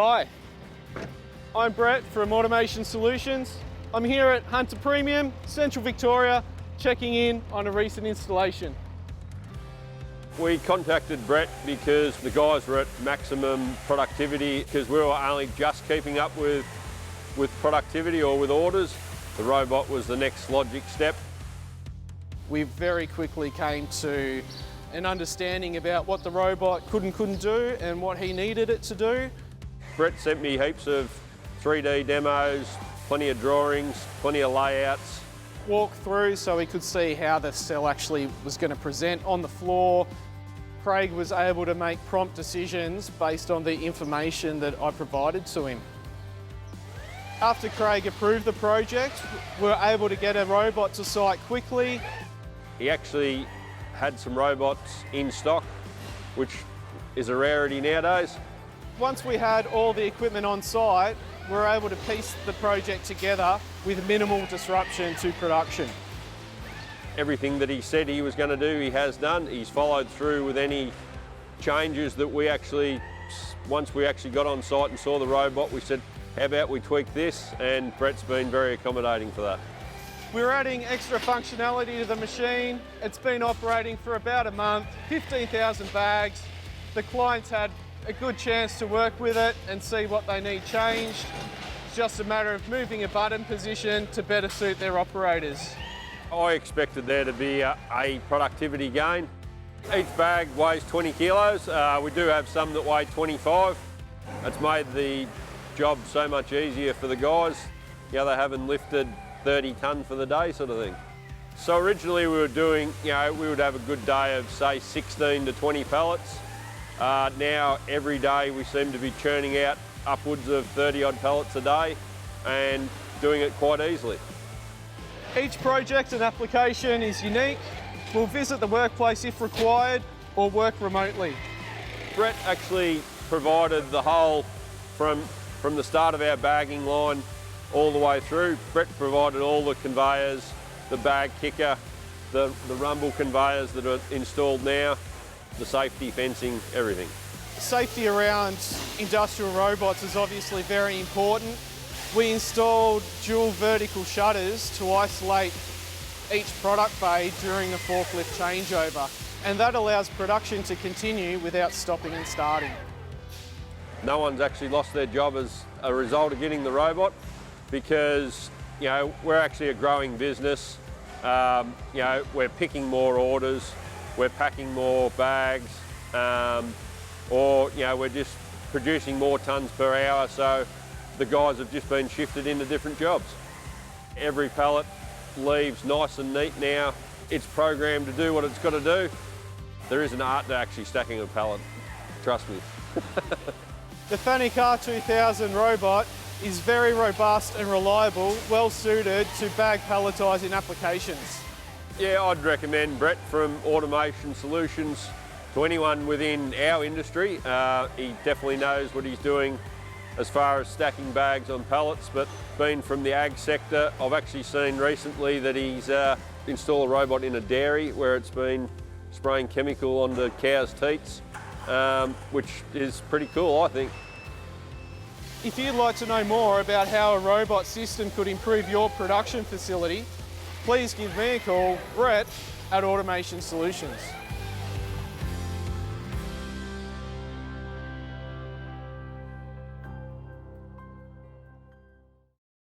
Hi, I'm Brett from Automation Solutions. I'm here at Hunter Premium, Central Victoria, checking in on a recent installation. We contacted Brett because the guys were at maximum productivity because we were only just keeping up with productivity or with orders. The robot was the next logic step. We very quickly came to an understanding about what the robot could and couldn't do and what he needed it to do. Brett sent me heaps of 3D demos, plenty of drawings, plenty of layouts. Walk through so we could see how the cell actually was going to present on the floor. Craig was able to make prompt decisions based on the information that I provided to him. After Craig approved the project, we were able to get a robot to site quickly. He actually had some robots in stock, which is a rarity nowadays. Once we had all the equipment on site, we were able to piece the project together with minimal disruption to production. Everything that he said he was going to do, he has done. He's followed through with any changes that once we actually got on site and saw the robot, we said, how about we tweak this? And Brett's been very accommodating for that. We're adding extra functionality to the machine. It's been operating for about a month, 15,000 bags. The clients had a good chance to work with it and see what they need changed. It's just a matter of moving a button position to better suit their operators. I expected there to be a productivity gain. Each bag weighs 20 kilos. We do have some that weigh 25. It's made the job so much easier for the guys. They haven't lifted 30 tonne for the day sort of thing. So originally we were doing, we would have a good day of say 16 to 20 pallets. Now every day we seem to be churning out upwards of 30 odd pallets a day and doing it quite easily. Each project and application is unique. We'll visit the workplace if required or work remotely. Brett actually provided the whole from the start of our bagging line all the way through. Brett provided all the conveyors, the bag kicker, the rumble conveyors that are installed now, the safety fencing, everything. Safety around industrial robots is obviously very important. We installed dual vertical shutters to isolate each product bay during the forklift changeover, and that allows production to continue without stopping and starting. No one's actually lost their job as a result of getting the robot because we're actually a growing business. We're picking more orders, we're packing more bags, or we're just producing more tonnes per hour, so the guys have just been shifted into different jobs. Every pallet leaves nice and neat now. It's programmed to do what it's got to do. There is an art to actually stacking a pallet, trust me. The Fanic R2000 robot is very robust and reliable, well suited to bag palletising applications. Yeah, I'd recommend Brett from Automation Solutions to anyone within our industry. He definitely knows what he's doing as far as stacking bags on pallets, but being from the ag sector, I've actually seen recently that he's installed a robot in a dairy where it's been spraying chemical onto cows' teats, which is pretty cool, I think. If you'd like to know more about how a robot system could improve your production facility, please give me a call, Brett, at Automation Solutions.